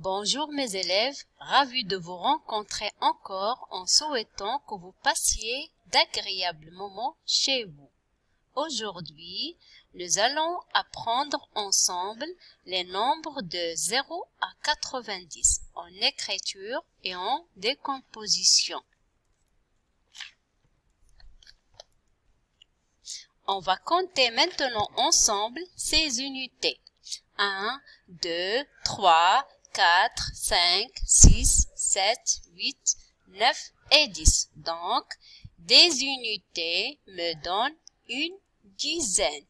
Bonjour mes élèves, ravi de vous rencontrer encore en souhaitant que vous passiez d'agréables moments chez vous. Aujourd'hui, nous allons apprendre ensemble les nombres de 0 à 90 en écriture et en décomposition. On va compter maintenant ensemble ces unités. 1, 2, 3, 4, 5, 6, 7, 8, 9 et 10. Donc, des unités me donnent une dizaine.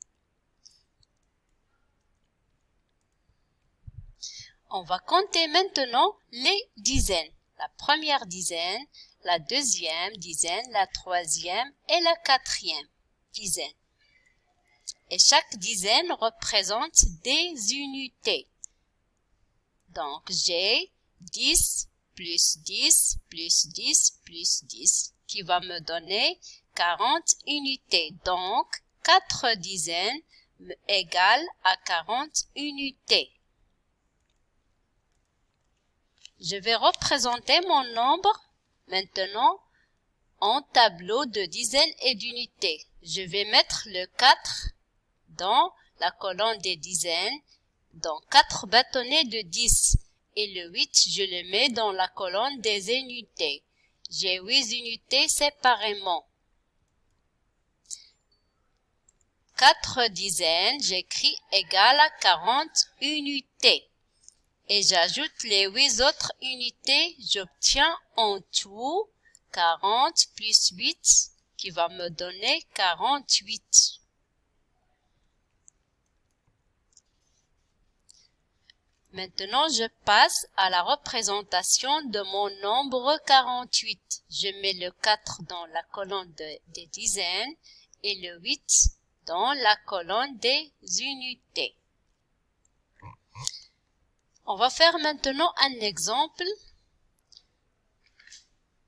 On va compter maintenant les dizaines. La première dizaine, la deuxième dizaine, la troisième et la quatrième dizaine. Et chaque dizaine représente des unités. Donc, j'ai 10 plus 10 plus 10 plus 10 qui va me donner 40 unités. Donc, 4 dizaines égale à 40 unités. Je vais représenter mon nombre maintenant en tableau de dizaines et d'unités. Je vais mettre le 4 dans la colonne des dizaines, dans 4 bâtonnets de 10. Et le 8, je le mets dans la colonne des unités. J'ai 8 unités séparément. 4 dizaines, j'écris égal à 40 unités. Et j'ajoute les 8 autres unités, j'obtiens en tout 40 plus 8 qui va me donner 48. Maintenant, je passe à la représentation de mon nombre 48. Je mets le 4 dans la colonne des dizaines et le 8 dans la colonne des unités. On va faire maintenant un exemple.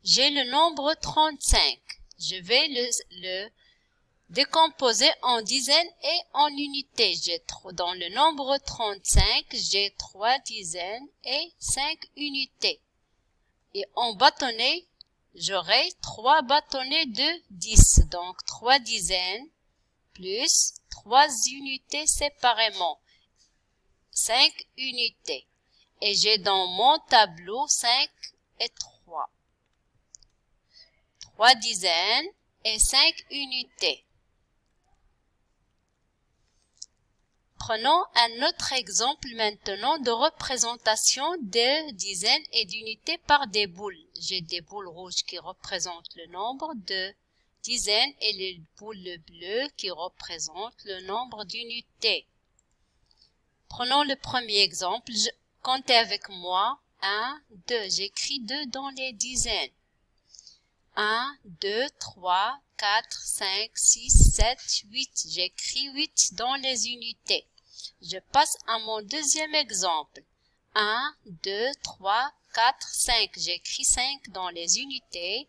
J'ai le nombre 35. Je vais le décomposer en dizaines et en unités. Dans le nombre 35, j'ai 3 dizaines et 5 unités. Et en bâtonnet, j'aurai 3 bâtonnets de 10. Donc 3 dizaines plus 3 unités séparément. 5 unités. Et j'ai dans mon tableau 5 et 3. 3 dizaines et 5 unités. Prenons un autre exemple maintenant de représentation de dizaines et d'unités par des boules. J'ai des boules rouges qui représentent le nombre de dizaines et les boules bleues qui représentent le nombre d'unités. Prenons le premier exemple. Comptez avec moi. 1, 2. J'écris 2 dans les dizaines. 1, 2, 3, 4, 5, 6, 7, 8. J'écris 8 dans les unités. Je passe à mon deuxième exemple. 1, 2, 3, 4, 5. J'écris 5 dans les unités.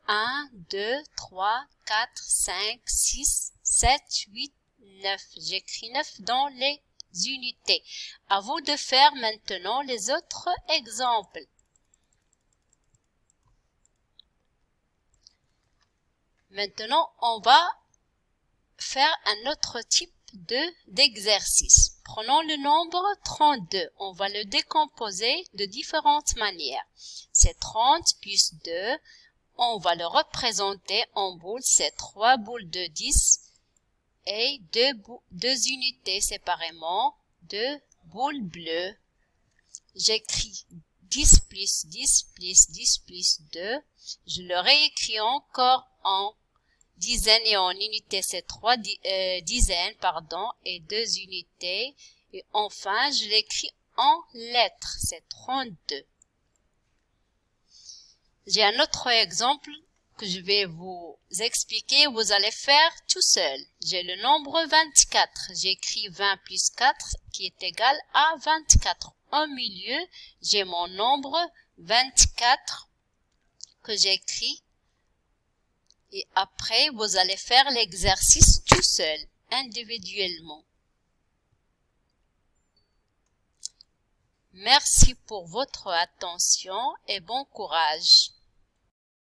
1, 2, 3, 4, 5, 6, 7, 8, 9. J'écris 9 dans les unités. À vous de faire maintenant les autres exemples. Maintenant, on va faire un autre type d'exercice. Prenons le nombre 32. On va le décomposer de différentes manières. C'est 30 plus 2. On va le représenter en boules. C'est 3 boules de 10 et 2 unités séparément, 2 boules bleues. J'écris 10 plus 10 plus 10 plus 2. Je le réécris encore en dizaines et en unités, c'est 3 dizaines, et 2 unités. Et enfin, je l'écris en lettres, c'est 32. J'ai un autre exemple que je vais vous expliquer. Vous allez faire tout seul. J'ai le nombre 24. J'écris 20 plus 4 qui est égal à 24. Au milieu, j'ai mon nombre 24 que j'écris. Et après, vous allez faire l'exercice tout seul, individuellement. Merci pour votre attention et bon courage.